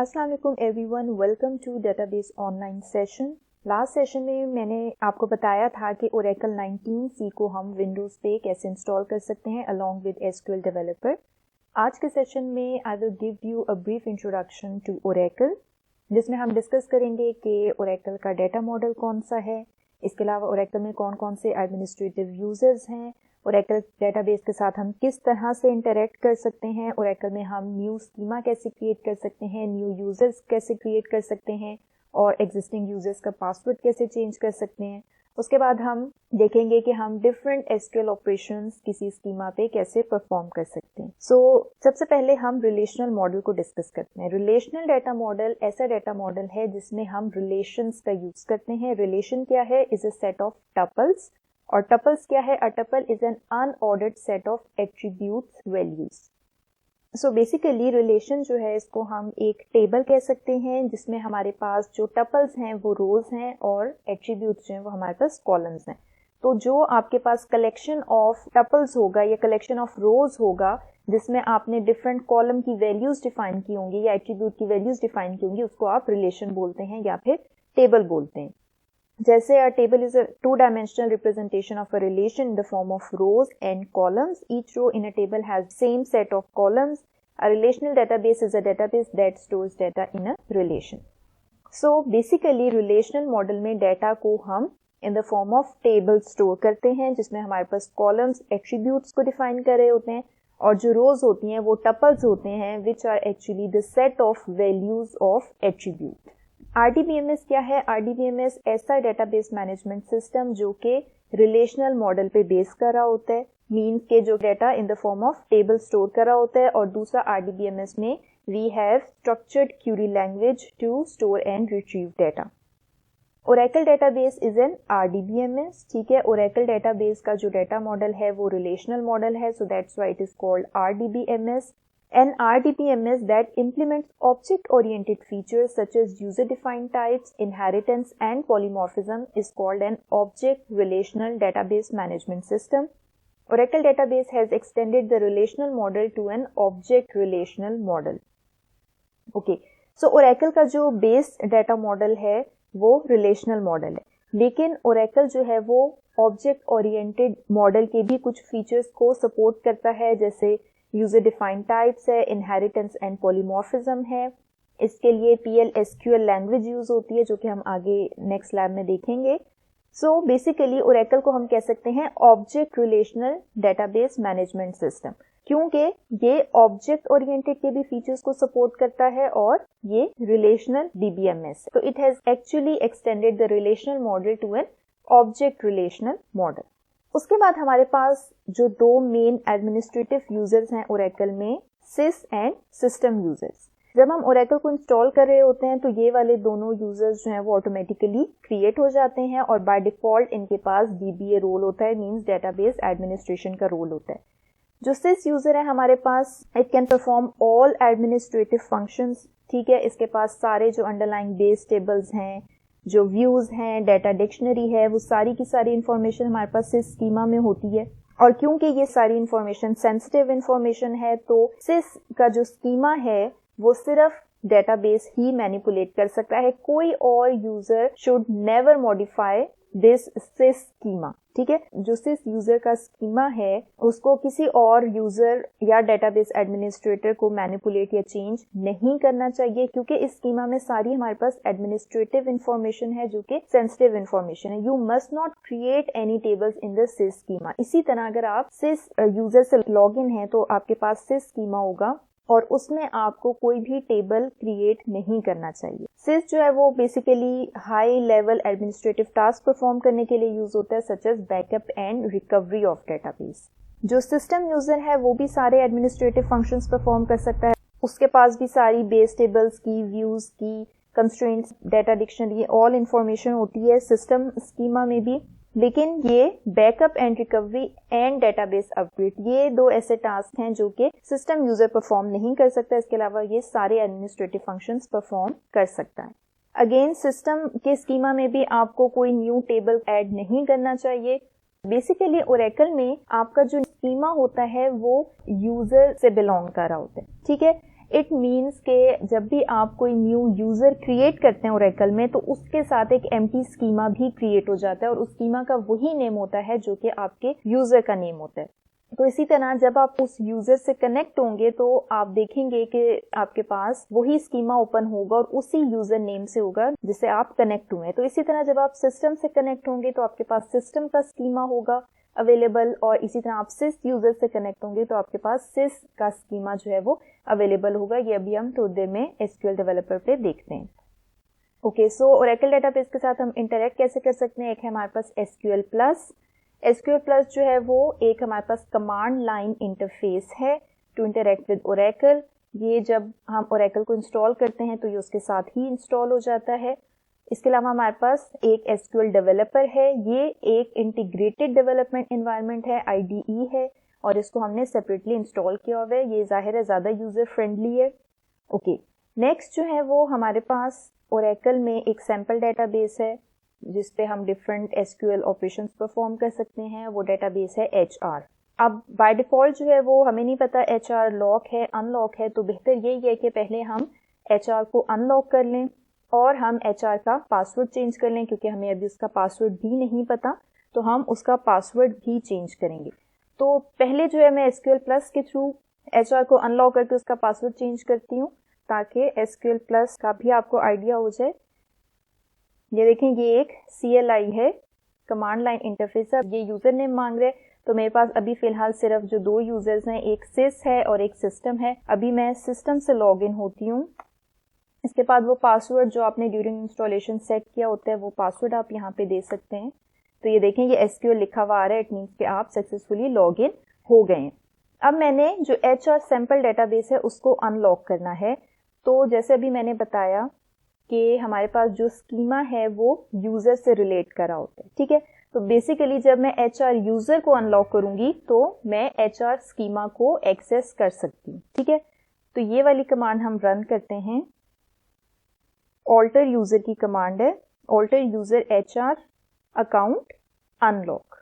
अस्सलाम वालेकुम everyone, welcome to database online session. Last session में मैंने आपको बताया था कि ओरेकल 19C को हम विंडोज़ पे कैसे इंस्टॉल कर सकते हैं अलोंग विद एसक्यूएल डेवलपर। आज के सेशन में I will give you a brief introduction to Oracle, जिसमें हम डिस्कस करेंगे कि ओरेकल का डेटा मॉडल कौन सा है, इसके अलावा ओरेकल में कौन कौन से एडमिनिस्ट्रेटिव यूजर्स हैं, ओरेकल डेटाबेस के साथ हम किस तरह से इंटरेक्ट कर सकते हैं, ओरेकल में हम न्यू स्कीमा कैसे क्रिएट कर सकते हैं, न्यू यूजर्स कैसे क्रिएट कर सकते हैं और एग्जिस्टिंग यूजर्स का पासवर्ड कैसे चेंज कर सकते हैं। उसके बाद हम देखेंगे कि हम डिफरेंट एसक्यूएल ऑपरेशंस किसी स्कीमा पे कैसे परफॉर्म कर सकते हैं। सबसे पहले हम रिलेशनल मॉडल को डिस्कस करते हैं। रिलेशनल डाटा मॉडल ऐसा डाटा मॉडल है जिसमें हम रिलेशंस का यूज करते हैं। रिलेशन क्या है? Is a set of tuples. और टपल्स क्या है? A tuple is an unordered set of attributes values. So basically relation जो है इसको हम एक टेबल कह सकते हैं जिसमें हमारे पास जो टपल्स हैं वो रोज हैं और एट्रीब्यूट्स जो हैं वो हमारे पास कॉलम्स हैं। तो जो आपके पास कलेक्शन ऑफ टपल्स होगा या कलेक्शन ऑफ रोज होगा जिसमें आपने डिफरेंट कॉलम की वैल्यूज डिफाइन की होंगी या एट्रीब्यूट की वैल्यूज डिफाइन की होंगी, उसको आप रिलेशन बोलते हैं या फिर टेबल बोलते हैं। जैसे a table is a two-dimensional representation of a relation in the form of rows and columns. Each row in a table has same set of columns. A relational database is a database that stores data in a relation. So basically relational model में data को हम in the form of table store करते हैं जिसमें हमारे पास columns attributes को define कर रहे होते हैं और जो rows होती हैं वो tuples होते हैं which are actually the set of values of attribute. RDBMS क्या है? RDBMS ऐसा डेटाबेस मैनेजमेंट सिस्टम जो कि रिलेशनल मॉडल पे बेस कर रहा होता है, मीन्स के जो data in the form of table store कर रहा होता है। और दूसरा RDBMS में we have structured query language to store and retrieve data. Oracle database is an RDBMS, ठीक है। ओरेकल डेटाबेस का जो डेटा मॉडल है वो रिलेशनल मॉडल है, so that's why it is called RDBMS. An RDBMS that implements object-oriented features such as user-defined types, inheritance, and polymorphism is called an Object Relational Database Management System. Oracle Database has extended the relational model to an Object Relational Model. Okay, so Oracle का जो base data model है वो relational model है, लेकिन Oracle जो है वो Object-oriented model के भी कुछ features को support करता है, जैसे यूजर डिफाइंड टाइप्स है, इनहेरिटेंस एंड पॉलीमॉर्फिज्म है। इसके लिए PL/SQL लैंग्वेज यूज होती है जो कि हम आगे नेक्स्ट लैब में देखेंगे। सो बेसिकली ओरेकल को हम कह सकते हैं object relational database management system, क्योंकि ये ऑब्जेक्ट ओरिएंटेड के भी फीचर्स को सपोर्ट करता है और ये रिलेशनल DBMS। तो it has actually extended the relational model to an object relational model. उसके बाद हमारे पास जो दो मेन एडमिनिस्ट्रेटिव यूजर्स हैं ओरेकल में, सिस एंड सिस्टम यूजर्स। जब हम ओरेकल को इंस्टॉल कर रहे होते हैं तो ये वाले दोनों यूजर्स जो हैं वो ऑटोमेटिकली क्रिएट हो जाते हैं और बाय डिफॉल्ट इनके पास DBA रोल होता है, मींस डेटाबेस एडमिनिस्ट्रेशन का रोल होता है। जो सिस यूजर है हमारे पास, it can perform all administrative functions, ठीक है। इसके पास सारे जो अंडरलाइंग बेस टेबल्स हैं, जो व्यूज हैं, डेटा डिक्शनरी है, वो सारी की सारी इंफॉर्मेशन हमारे पास सिस स्कीमा में होती है। और क्योंकि ये सारी इंफॉर्मेशन सेंसिटिव इंफॉर्मेशन है तो सिस का जो स्कीमा है वो सिर्फ डेटाबेस ही मैनिपुलेट कर सकता है। कोई और user should never modify this sys schema, ठीक है। जो सिस यूजर का स्कीमा है उसको किसी और यूजर या डेटाबेस एडमिनिस्ट्रेटर को मैनिपुलेट या चेंज नहीं करना चाहिए, क्योंकि इस स्कीमा में सारी हमारे पास एडमिनिस्ट्रेटिव इंफॉर्मेशन है जो कि सेंसिटिव इंफॉर्मेशन है। You must not create any tables in the cis schema. इसी तरह अगर आप सिस यूजर से लॉग इन है तो आपके पास सिस स्कीमा होगा और उसमें आपको कोई भी टेबल क्रिएट नहीं करना चाहिए। सिस जो है वो basically high level administrative task perform करने के लिए यूज होता है, such as backup and recovery of database. जो सिस्टम यूजर है वो भी सारे एडमिनिस्ट्रेटिव फंक्शंस परफॉर्म कर सकता है। उसके पास भी सारी बेस टेबल्स की, व्यूज की, constraints, data dictionary, all information होती है सिस्टम स्कीमा में भी। लेकिन ये backup and recovery and database update, ये दो ऐसे टास्क हैं जो कि सिस्टम यूजर परफॉर्म नहीं कर सकता। इसके अलावा ये सारे एडमिनिस्ट्रेटिव फंक्शंस परफॉर्म कर सकता है। अगेन सिस्टम के स्कीमा में भी आपको कोई न्यू टेबल ऐड नहीं करना चाहिए। बेसिकली ओरेकल में आपका जो स्कीमा होता है वो यूजर से बिलोंग कर रहा होता है, ठीक है। इट मीन्स के जब भी आप कोई न्यू यूज़र क्रिएट करते हैं ओरेकल में तो उसके साथ एक एम्प्टी स्कीमा भी क्रिएट हो जाता है और उस स्कीमा का वही नेम होता है जो कि आपके यूज़र का नेम होता है। तो इसी तरह जब आप उस यूज़र से कनेक्ट होंगे तो आप देखेंगे कि आपके पास वही स्कीमा ओपन होगा और उसी यूज़र नेम से होगा जिससे आप कनेक्ट हुए। तो इसी तरह जब आप सिस्टम से कनेक्ट होंगे तो आपके पास सिस्टम का स्कीमा होगा अवेलेबल, और इसी तरह आप सिस यूज़र से कनेक्ट होंगे तो आपके पास सिस का स्कीमा जो है वो अवेलेबल होगा। ये अभी हम थोड़ी देर में एसक्यूएल डेवलपर पे देखते हैं। ओके, सो ओरेकल डेटाबेस के साथ हम इंटरेक्ट कैसे कर सकते हैं? एक है हमारे पास एसक्यूएल प्लस। एसक्यूएल प्लस जो है वो एक हमारे पास कमांड लाइन इंटरफेस है टू इंटरेक्ट विद ओरेकल। ये जब हम ओरेकल को इंस्टॉल करते हैं तो ये उसके साथ ही इंस्टॉल हो जाता है। इसके अलावा हमारे पास एक एसक्यूएल डेवलपर है। ये एक इंटीग्रेटेड डेवलपमेंट एनवायरनमेंट है, आईडीई है, और इसको हमने सेपरेटली इंस्टॉल किया हुआ है। ये जाहिर है ज़्यादा यूज़र फ्रेंडली है। ओके, नेक्स्ट जो है वो हमारे पास ओरेकल में एक सैम्पल डेटाबेस है जिस पे हम डिफरेंट एसक्यूएल ऑपरेशंस परफॉर्म कर सकते हैं। वो डेटाबेस है एचआर। अब बाय डिफ़ॉल्ट जो है वो हमें नहीं पता एचआर लॉक है अनलॉक है, तो बेहतर यही है कि पहले हम एचआर को अनलॉक कर लें और हम एचआर का पासवर्ड चेंज कर लें, क्योंकि हमें अभी उसका पासवर्ड भी नहीं पता, तो हम उसका पासवर्ड भी चेंज करेंगे। तो पहले जो है मैं एसक्यूएल प्लस के थ्रू एचआर को अनलॉक करके उसका पासवर्ड चेंज करती हूँ ताकि एसक्यूएल प्लस का भी आपको आइडिया हो जाए। ये देखें, ये एक CLI है, कमांड लाइन इंटरफेस है। ये यूज़र नेम मांग रहे हैं, तो मेरे पास अभी फ़िलहाल सिर्फ जो 2 यूज़र्स हैं, एक सिस है और एक सिस्टम है। अभी मैं सिस्टम से लॉग इन होती हूँ। इसके बाद वो पासवर्ड जो आपने ड्यूरिंग इंस्टॉलेशन सेट किया होता है वो पासवर्ड आप यहाँ पे दे सकते हैं। तो ये देखें, ये एसक्यूएल लिखा हुआ आ रहा है, इट मीन्स कि आप सक्सेसफुली लॉग इन हो गए हैं। अब मैंने जो एचआर सैम्पल डेटाबेस है उसको अनलॉक करना है। तो जैसे अभी मैंने बताया कि हमारे पास जो स्कीमा है वो यूज़र से रिलेट करा होता है, ठीक है। तो बेसिकली जब मैं एचआर यूज़र को अनलॉक करूंगी तो मैं एचआर स्कीमा को एक्सेस कर सकती हूँ, ठीक है। तो ये वाली कमांड हम रन करते हैं। ऑल्टर यूज़र की कमांड है, alter user HR account unlock,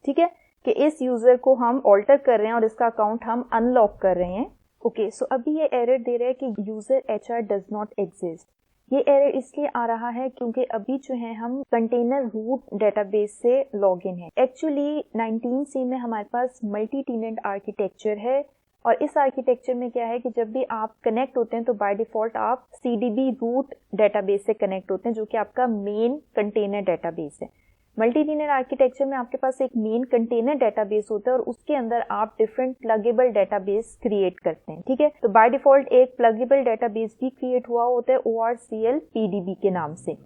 ठीक है, कि इस यूज़र को हम ऑल्टर कर रहे हैं और इसका अकाउंट हम अनलॉक कर रहे हैं। ओके, सो अभी ये एरर दे रहा है कि user HR does not exist. ये एरर इसलिए आ रहा है क्योंकि अभी जो है हम कंटेनर रूट डेटाबेस से लॉगिन है। एक्चुअली 19C में हमारे पास मल्टी टेनेंट आर्किटेक्चर है, और इस आर्किटेक्चर में क्या है कि जब भी आप कनेक्ट होते हैं तो बाय डिफ़ॉल्ट आप CDB रूट डेटाबेस से कनेक्ट होते हैं, जो कि आपका मेन कंटेनर डेटाबेस है। मल्टी टेनेंट आर्किटेक्चर में आपके पास एक मेन कंटेनर डेटाबेस होता है और उसके अंदर आप डिफरेंट प्लगेबल डेटाबेस क्रिएट करते हैं, ठीक है। तो बाय डिफ़ॉल्ट एक प्लगेबल डेटाबेस भी क्रिएट हुआ होता है ORCL PDB के नाम से।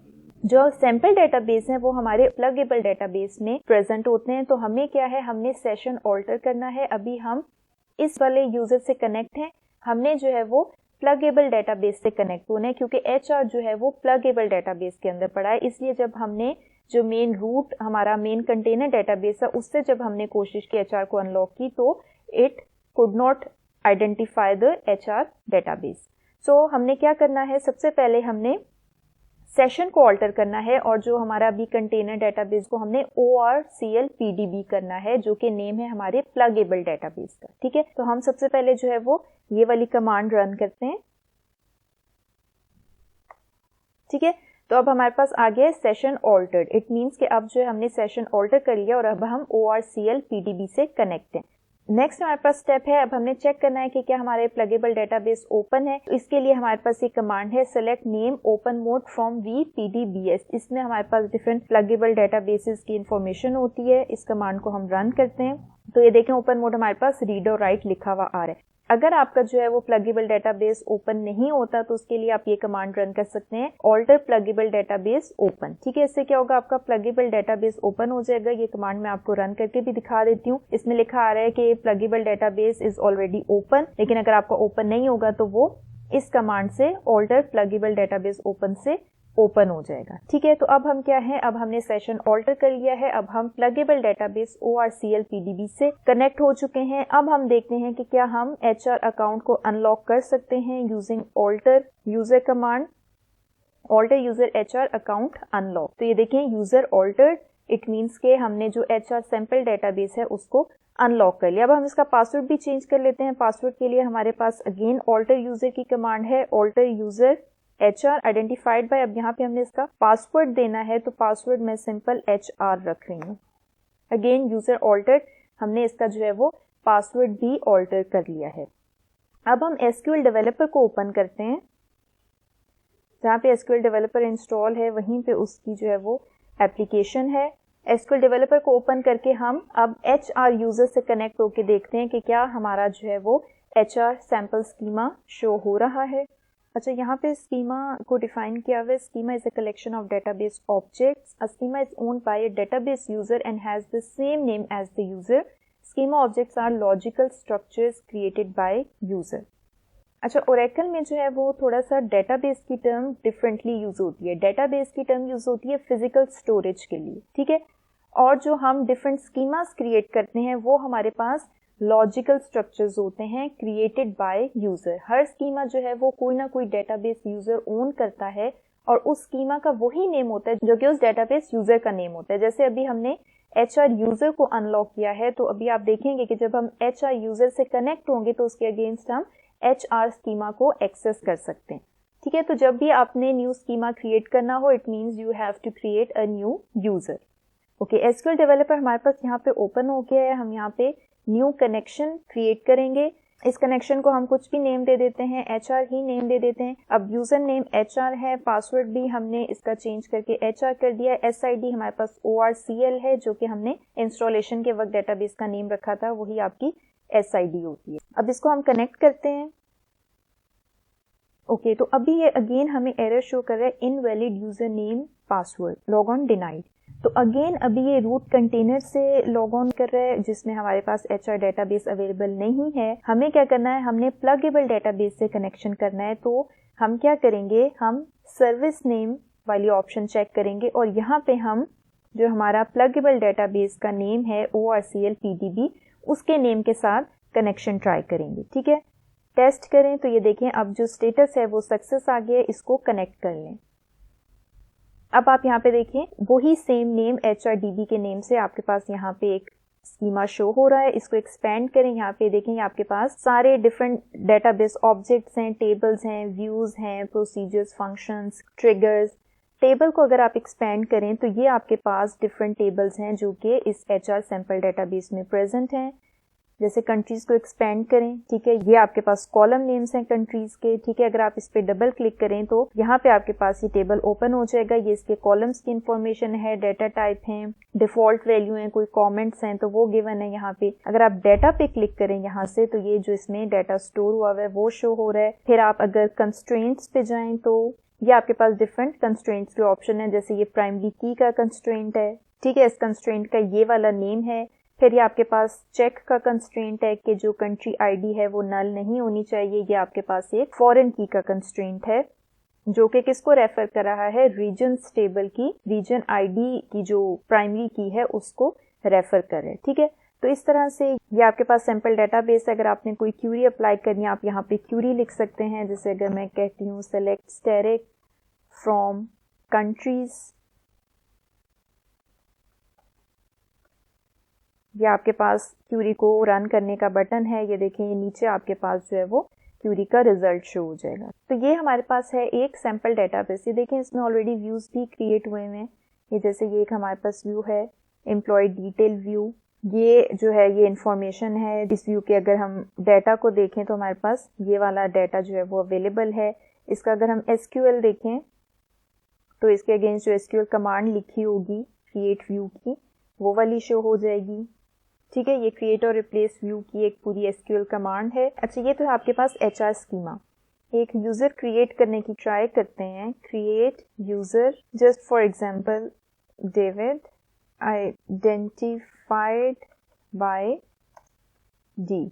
जो सैम्पल डेटाबेस हैं वो हमारे प्लगेबल डेटाबेस में प्रेजेंट होते हैं। तो हमें क्या है, हमने सेशन ऑल्टर करना है। अभी हम इस वाले यूजर से कनेक्ट हैं, हमने जो है वो प्लगेबल डेटाबेस से कनेक्ट होना है, क्योंकि एचआर जो है वो प्लगेबल डेटाबेस के अंदर पड़ा है। इसलिए जब हमने जो मेन रूट हमारा मेन कंटेनर डेटाबेस है उससे जब हमने कोशिश की एचआर को अनलॉक की तो it could not identify the HR database. So हमने क्या करना है, सबसे पहले हमने सेशन को ऑल्टर करना है और जो हमारा अभी कंटेनर डेटाबेस को हमने ORCL PDB करना है, जो कि नेम है हमारे प्लगेबल डेटाबेस का, ठीक है। तो हम सबसे पहले जो है वो ये वाली कमांड रन करते हैं, ठीक है। तो अब हमारे पास आ गया सेशन ऑल्टर्ड। इट मीन्स कि अब जो है हमने सेशन ऑल्टर कर लिया और अब हम ORCL PDB से कनेक्ट हैं। नेक्स्ट हमारे पास स्टेप है, अब हमने चेक करना है कि क्या हमारे प्लगेबल डेटाबेस ओपन है। तो इसके लिए हमारे पास एक कमांड है, select name open mode from VPDBS। इसमें हमारे पास डिफरेंट प्लगेबल डेटाबेसेस की इंफॉर्मेशन होती है। इस कमांड को हम रन करते हैं तो ये देखें, ओपन मोड हमारे पास रीड और राइट लिखा हुआ आ रहा है। अगर आपका जो है वो प्लगेबल डेटाबेस ओपन नहीं होता तो उसके लिए आप ये कमांड रन कर सकते हैं, ऑल्टर प्लगेबल डेटाबेस ओपन, ठीक है। इससे क्या होगा, आपका प्लगेबल डेटाबेस ओपन हो जाएगा। ये कमांड मैं आपको रन करके भी दिखा देती हूँ। इसमें लिखा आ रहा है कि pluggable database is already open, लेकिन अगर आपका ओपन नहीं होगा तो वो इस कमांड से ऑल्टर प्लगेबल डेटाबेस ओपन से ओपन हो जाएगा, ठीक है। तो अब हम क्या है, अब हमने सेशन ऑल्टर कर लिया है। अब हम प्लगेबल डेटाबेस ORCL PDB से कनेक्ट हो चुके हैं। अब हम देखते हैं कि क्या हम एचआर अकाउंट को अनलॉक कर सकते हैं using alter user command, alter user HR account unlock. तो ये देखें, यूजर ऑल्टर्ड, इट मीन्स के हमने जो एचआर सैम्पल डेटाबेस है उसको अनलॉक कर लिया। अब हम इसका पासवर्ड भी चेंज कर लेते हैं। पासवर्ड के लिए हमारे पास अगेन ऑल्टर यूजर की कमांड है, alter user HR identified by. अब यहाँ पे हमने इसका पासवर्ड देना है, तो पासवर्ड मैं सिंपल HR रख रही हूँ। अगेन यूजर ऑल्टर, हमने इसका जो है वो पासवर्ड भी ऑल्टर कर लिया है। अब हम SQL डेवलपर को ओपन करते हैं। जहाँ पे SQL डेवलपर इंस्टॉल है वहीं पे उसकी जो है वो एप्लीकेशन है। SQL डेवलपर को ओपन करके हम अब HR यूजर से कनेक्ट होके देखते हैं कि क्या हमारा जो है वो HR सैम्पल स्कीमा शो हो रहा है। अच्छा, यहाँ पे स्कीमा को डिफाइन किया हुआ है। Schema is a collection of database objects. A schema is owned by a database user and has the same name as the user. Schema objects are logical structures created by user. अच्छा, Oracle में जो है वो थोड़ा सा database की term differently use होती है। डेटाबेस की टर्म यूज होती है फिजिकल स्टोरेज के लिए, ठीक है। और जो हम डिफरेंट स्कीमास क्रिएट करते हैं वो हमारे पास लॉजिकल स्ट्रक्चर्स होते हैं created by user. Her schema जो है वो कोई ना कोई डेटाबेस यूजर ओन करता है और उस स्कीमा का वही नेम होता है जो कि उस डेटाबेस यूजर का नेम होता है। जैसे अभी हमने HR यूजर को अनलॉक किया है, तो अभी आप देखेंगे कि जब हम HR यूजर से कनेक्ट होंगे तो उसके अगेंस्ट हम HR स्कीमा को एक्सेस कर सकते हैं, ठीक है। तो जब भी आपने न्यू स्कीमा क्रिएट करना हो, it means you have to create a new user. Okay, SQL developer हमारे पास यहाँ पे ओपन हो गया है। हम यहाँ पे न्यू कनेक्शन क्रिएट करेंगे। इस कनेक्शन को हम कुछ भी नेम दे देते हैं, HR ही नेम दे देते हैं। अब यूजर नेम HR है, पासवर्ड भी हमने इसका चेंज करके HR कर दिया। SID हमारे पास ORCL है जो कि हमने इंस्टॉलेशन के वक्त डेटाबेस का नेम रखा था, वही आपकी SID होती है। अब इसको हम कनेक्ट करते हैं। ओके, तो अभी ये अगेन हमें एरर शो कर रहा है, invalid user name password, log on denied. तो अगेन अभी ये रूट कंटेनर से लॉग ऑन कर रहा है जिसमें हमारे पास HR डेटाबेस अवेलेबल नहीं है। हमें क्या करना है, हमने प्लगेबल डेटाबेस से कनेक्शन करना है। तो हम क्या करेंगे, हम सर्विस नेम वाली ऑप्शन चेक करेंगे और यहाँ पे हम जो हमारा प्लगेबल डेटाबेस का नेम है ORCL PDB, उसके नेम के साथ कनेक्शन ट्राई करेंगे, ठीक है। टेस्ट करें तो ये देखें अब जो स्टेटस है वो सक्सेस आ गया, इसको कनेक्ट कर लें। अब आप यहाँ पे देखिए वही सेम नेम HRDB के नेम से आपके पास यहाँ पे एक स्कीमा शो हो रहा है। इसको एक्सपेंड करें, यहाँ पे देखेंगे आपके पास सारे डिफरेंट डेटाबेस ऑब्जेक्ट्स हैं, टेबल्स हैं, व्यूज हैं, प्रोसीजर्स, फंक्शंस, ट्रिगर्स। टेबल को अगर आप एक्सपेंड करें तो ये आपके पास डिफरेंट टेबल्स हैं जो कि इस HR सैंपल डेटाबेस में प्रेजेंट हैं। जैसे कंट्रीज को एक्सपेंड करें, ठीक है, ये आपके पास कॉलम नेम्स हैं कंट्रीज के, ठीक है। अगर आप इस पे डबल क्लिक करें तो यहाँ पे आपके पास ये टेबल ओपन हो जाएगा। ये इसके कॉलम्स की इंफॉर्मेशन है, डाटा टाइप है, डिफॉल्ट वैल्यू है, कोई कमेंट्स हैं तो वो गिवन है यहाँ पे। अगर आप डाटा पे क्लिक करें यहाँ से तो ये जो इसमें डाटा स्टोर हुआ है वो शो हो रहा है। फिर आप अगर कंस्ट्रेंट्स पे जाएं तो ये आपके पास डिफरेंट कंस्ट्रेंट्स के ऑप्शन है। जैसे ये प्राइमरी की का कंस्ट्रेंट है, ठीक है, इस कंस्ट्रेंट का ये वाला नेम है। फिर ये आपके पास चेक का कंस्ट्रेंट है कि जो कंट्री आईडी है वो नल नहीं होनी चाहिए। ये आपके पास एक फॉरेन की का कंस्ट्रेंट है जो कि किसको रेफर कर रहा है, रीजन्स टेबल की रीजन आईडी की जो प्राइमरी की है उसको रेफर कर रहे हैं, ठीक है। तो इस तरह से ये आपके पास सैंपल डेटाबेस है। अगर आपने कोई क्यूरी अप्लाई करनी है आप यहाँ पे क्यूरी लिख सकते हैं। जैसे अगर मैं कहती हूँ सेलेक्ट स्टेरिक फ्रॉम कंट्रीज, ये आपके पास क्यूरी को रन करने का बटन है। ये देखें ये नीचे आपके पास जो है वो क्यूरी का रिजल्ट शो हो जाएगा। तो ये हमारे पास है एक सैंपल डेटाबेस। ये देखें इसमें ऑलरेडी व्यूज भी क्रिएट हुए हैं। ये जैसे ये एक हमारे पास व्यू है एम्प्लॉय डिटेल व्यू, ये जो है ये इंफॉर्मेशन है। इस व्यू के अगर हम डाटा को देखें तो हमारे पास ये वाला डाटा जो है वो अवेलेबल है। इसका अगर हम SQL देखें तो इसके अगेंस्ट जो SQL कमांड लिखी होगी क्रिएट व्यू की वो वाली शो हो जाएगी, ठीक है। ये क्रिएट और रिप्लेस व्यू की एक पूरी SQL कमांड है। अच्छा, ये तो है आपके पास HR स्कीमा। एक यूजर क्रिएट करने की ट्राई करते हैं। Create user, just for example David identified by D,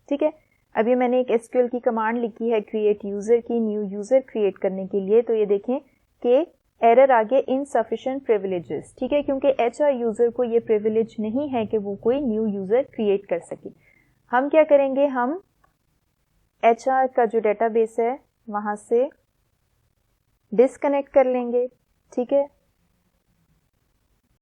ठीक है। अभी मैंने एक SQL की कमांड लिखी है क्रिएट यूजर की, न्यू यूजर क्रिएट करने के लिए। तो ये देखें कि एरर आ गया इनसफिशिएंट प्रिविलेजेस, ठीक है, क्योंकि HR यूजर को ये प्रिविलेज नहीं है कि वो कोई न्यू यूजर क्रिएट कर सके। हम क्या करेंगे, हम HR का जो डेटाबेस है वहां से डिस्कनेक्ट कर लेंगे, ठीक है।